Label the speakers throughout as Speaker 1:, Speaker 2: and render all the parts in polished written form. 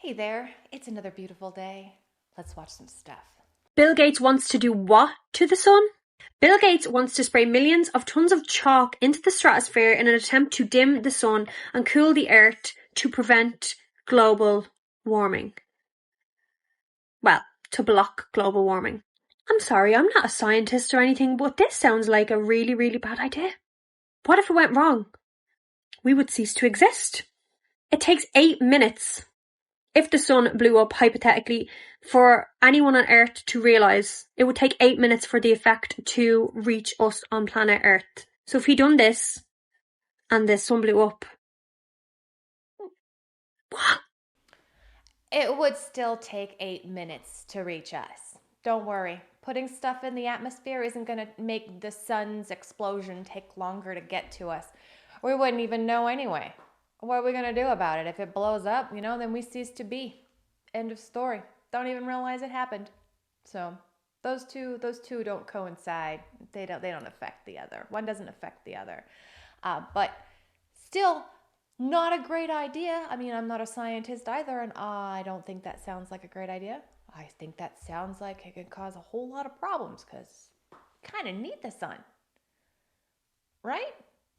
Speaker 1: Hey there, it's another beautiful day. Let's watch some stuff.
Speaker 2: Bill Gates wants to do what to the sun? Bill Gates wants to spray millions of tons of chalk into the stratosphere in an attempt to dim the sun and cool the earth to prevent global warming. Well, to block global warming. I'm sorry, I'm not a scientist or anything, but this sounds like a really, really bad idea. What if it went wrong? We would cease to exist. It takes 8 minutes, if the sun blew up hypothetically, for anyone on Earth to realise. It would take 8 minutes for the effect to reach us on planet Earth. So if he done this and the sun blew up, what?
Speaker 1: It would still take 8 minutes to reach us. Don't worry. Putting stuff in the atmosphere isn't going to make the sun's explosion take longer to get to us. We wouldn't even know anyway. What are we going to do about it? If it blows up, then we cease to be. End of story. Don't even realize it happened. So those two don't coincide. They don't affect the other. One doesn't affect the other. But still, not a great idea. I mean, I'm not a scientist either, and I don't think that sounds like a great idea. I think that sounds like it could cause a whole lot of problems because we kind of need the sun. Right?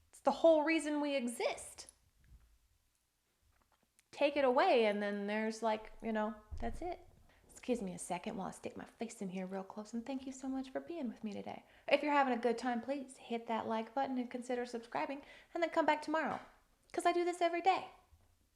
Speaker 1: It's the whole reason we exist. Take it away, and then there's that's it. Excuse me a second while I stick my face in here real close, and thank you so much for being with me today. If you're having a good time, please hit that like button and consider subscribing, and then come back tomorrow, because I do this every day.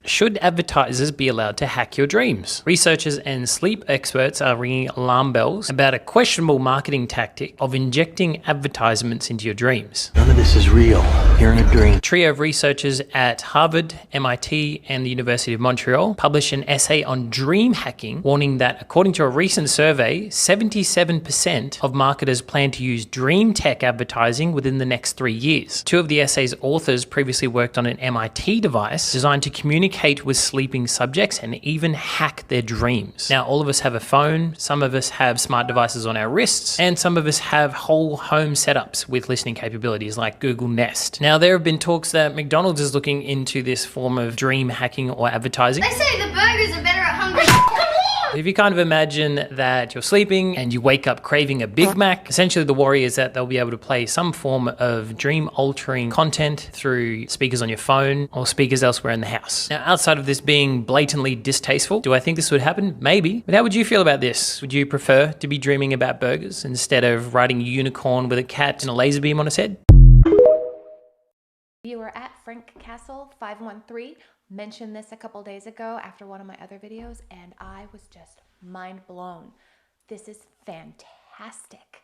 Speaker 3: Should advertisers be allowed to hack your dreams? Researchers and sleep experts are ringing alarm bells about a questionable marketing tactic of injecting advertisements into your dreams.
Speaker 4: None of this is real. You're in a dream.
Speaker 3: A trio of researchers at Harvard, MIT, and the University of Montreal published an essay on dream hacking, warning that according to a recent survey, 77% of marketers plan to use dream tech advertising within the next 3 years. Two of the essay's authors previously worked on an MIT device designed to communicate with sleeping subjects and even hack their dreams. Now, all of us have a phone, some of us have smart devices on our wrists, and some of us have whole home setups with listening capabilities like Google Nest. Now, there have been talks that McDonald's is looking into this form of dream hacking or advertising.
Speaker 5: They say the burgers are better at hungry. Come on!
Speaker 3: If you kind of imagine that you're sleeping and you wake up craving a Big Mac, essentially the worry is that they'll be able to play some form of dream-altering content through speakers on your phone or speakers elsewhere in the house. Now, outside of this being blatantly distasteful, do I think this would happen? Maybe. But how would you feel about this? Would you prefer to be dreaming about burgers instead of riding a unicorn with a cat and a laser beam on its head?
Speaker 1: You were at Frank Castle 513. Mentioned this a couple days ago after one of my other videos, and I was just mind blown. This is fantastic.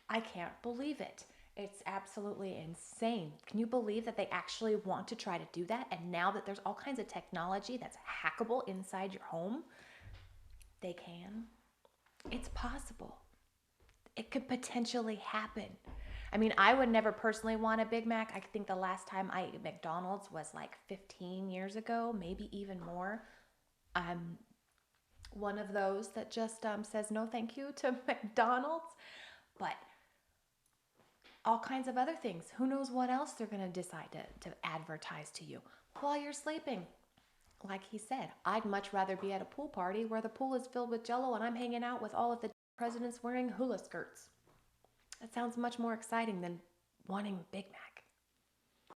Speaker 1: I can't believe it. It's absolutely insane. Can you believe that they actually want to try to do that? And now that there's all kinds of technology that's hackable inside your home, they can. It's possible. It could potentially happen. I mean, I would never personally want a Big Mac. I think the last time I ate at McDonald's was like 15 years ago, maybe even more. I'm one of those that just says no thank you to McDonald's. But all kinds of other things. Who knows what else they're going to decide to advertise to you while you're sleeping. Like he said, I'd much rather be at a pool party where the pool is filled with Jell-O and I'm hanging out with all of the presidents wearing hula skirts. That sounds much more exciting than wanting Big Mac.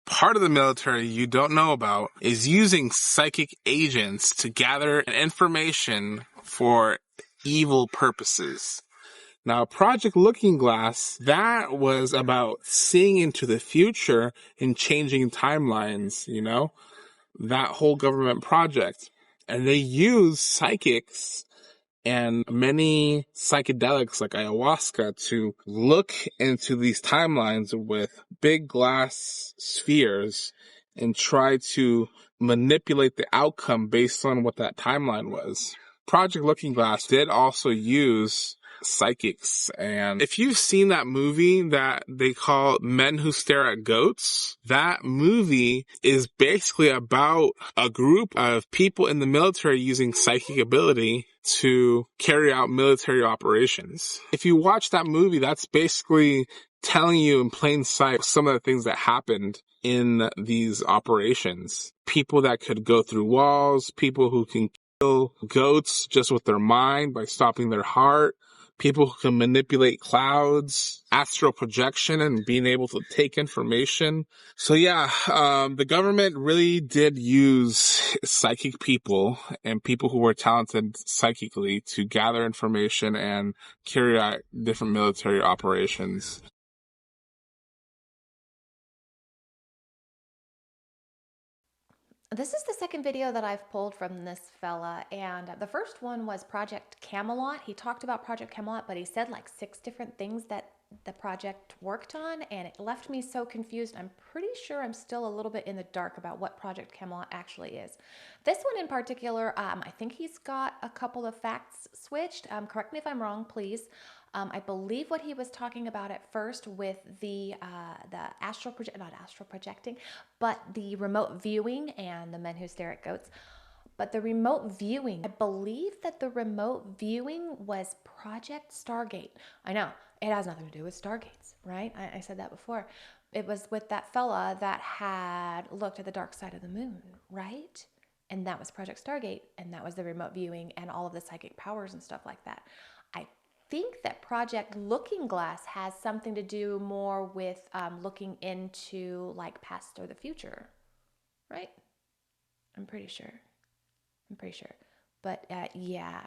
Speaker 6: Part of the military you don't know about is using psychic agents to gather information for evil purposes. Now, Project Looking Glass, that was about seeing into the future and changing timelines, that whole government project. And they use psychics and many psychedelics like ayahuasca to look into these timelines with big glass spheres and try to manipulate the outcome based on what that timeline was. Project Looking Glass did also use psychics, and if you've seen that movie that they call Men Who Stare at Goats, that movie is basically about a group of people in the military using psychic ability to carry out military operations. If you watch that movie, that's basically telling you in plain sight some of the things that happened in these operations. People that could go through walls, people who can kill goats just with their mind by stopping their heart. People who can manipulate clouds, astral projection, and being able to take information. So yeah, the government really did use psychic people and people who were talented psychically to gather information and carry out different military operations.
Speaker 1: This is the second video that I've pulled from this fella, and the first one was Project Camelot. He talked about Project Camelot, but he said like 6 different things that the project worked on, and it left me so confused. I'm pretty sure I'm still a little bit in the dark about what Project Camelot actually is. This one in particular, I think he's got a couple of facts switched. Correct me if I'm wrong, please. I believe what he was talking about at first with the not astral projecting, but the remote viewing and the men who stare at goats. But the remote viewing, I believe that the remote viewing was Project Stargate. I know, it has nothing to do with Stargates, right? I said that before. It was with that fella that had looked at the dark side of the moon, right? And that was Project Stargate, and that was the remote viewing and all of the psychic powers and stuff like that. I think that Project Looking Glass has something to do more with looking into like past or the future, right? I'm pretty sure. But yeah,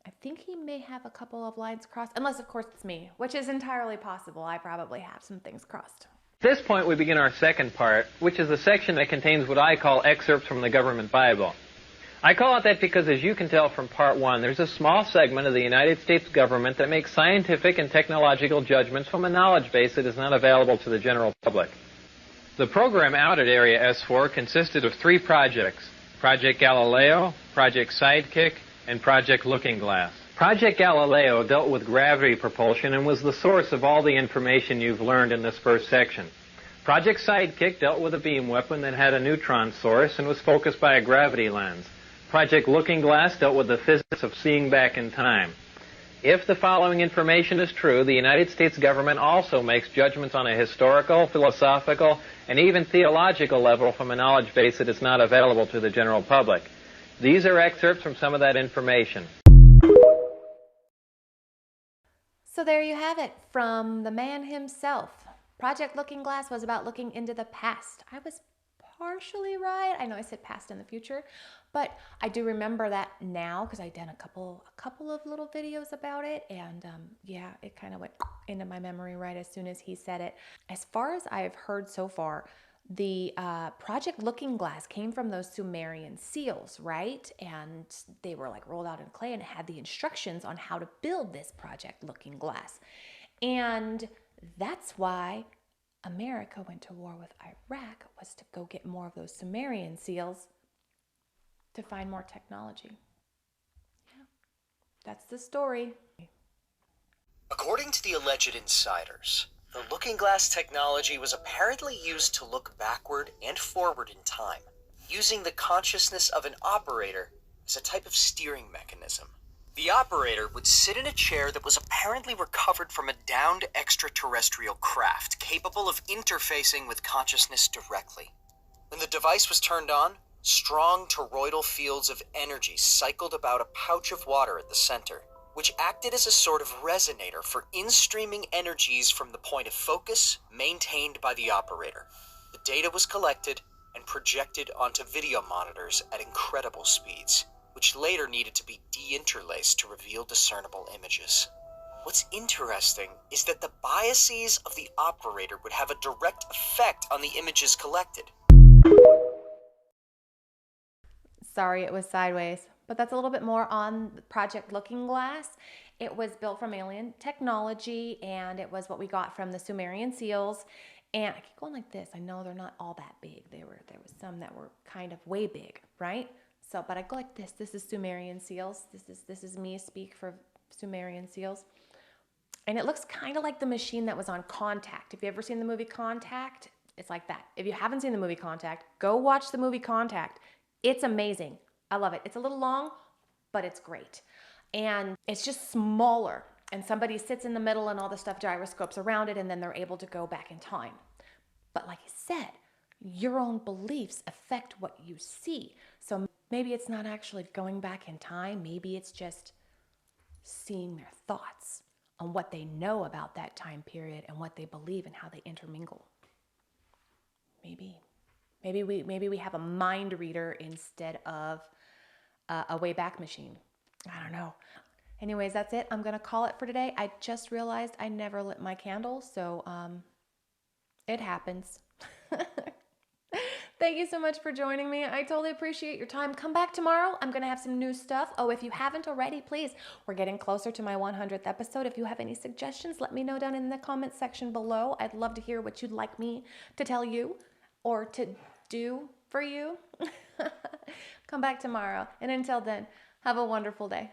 Speaker 1: I think he may have a couple of lines crossed, unless of course it's me, which is entirely possible. I probably have some things crossed.
Speaker 7: At this point we begin our second part, which is the section that contains what I call excerpts from the government Bible. I call it that because, as you can tell from part 1, there's a small segment of the United States government that makes scientific and technological judgments from a knowledge base that is not available to the general public. The program out at Area S4 consisted of 3 projects: Project Galileo, Project Sidekick, and Project Looking Glass. Project Galileo dealt with gravity propulsion and was the source of all the information you've learned in this first section. Project Sidekick dealt with a beam weapon that had a neutron source and was focused by a gravity lens. Project Looking Glass dealt with the physics of seeing back in time. If the following information is true, the United States government also makes judgments on a historical, philosophical, and even theological level from a knowledge base that is not available to the general public. These are excerpts from some of that information.
Speaker 1: So there you have it, from the man himself. Project Looking Glass was about looking into the past. I was partially right. I know I said past and the future, but I do remember that now because I've done a couple of little videos about it, and yeah, it kind of went into my memory right as soon as he said it. As far as I've heard so far, the Project Looking Glass came from those Sumerian seals, right? And they were like rolled out in clay, and it had the instructions on how to build this Project Looking Glass. And that's why America went to war with Iraq, was to go get more of those Sumerian seals to find more technology. Yeah, that's the story.
Speaker 8: According to the alleged insiders, the looking glass technology was apparently used to look backward and forward in time, using the consciousness of an operator as a type of steering mechanism. The operator would sit in a chair that was apparently recovered from a downed extraterrestrial craft capable of interfacing with consciousness directly. When the device was turned on, strong toroidal fields of energy cycled about a pouch of water at the center, which acted as a sort of resonator for in-streaming energies from the point of focus maintained by the operator. The data was collected and projected onto video monitors at incredible speeds, which later needed to be de-interlaced to reveal discernible images. What's interesting is that the biases of the operator would have a direct effect on the images collected.
Speaker 1: Sorry, it was sideways, but that's a little bit more on Project Looking Glass. It was built from alien technology, and it was what we got from the Sumerian seals. And I keep going like this. I know they're not all that big. There was some that were kind of way big, right? So, but I go like this. This is Sumerian seals. This is me speak for Sumerian seals. And it looks kind of like the machine that was on Contact. If you ever seen the movie Contact, it's like that. If you haven't seen the movie Contact, go watch the movie Contact. It's amazing. I love it. It's a little long, but it's great. And it's just smaller. And somebody sits in the middle and all the stuff gyroscopes around it, and then they're able to go back in time. But like I said, your own beliefs affect what you see. So Maybe it's not actually going back in time. Maybe it's just seeing their thoughts on what they know about that time period and what they believe and how they intermingle. Maybe we have a mind reader instead of a Wayback Machine. I don't know. Anyways, that's it. I'm gonna call it for today. I just realized I never lit my candle, so it happens. Thank you so much for joining me. I totally appreciate your time. Come back tomorrow. I'm going to have some new stuff. Oh, if you haven't already, please, we're getting closer to my 100th episode. If you have any suggestions, let me know down in the comments section below. I'd love to hear what you'd like me to tell you or to do for you. Come back tomorrow. And until then, have a wonderful day.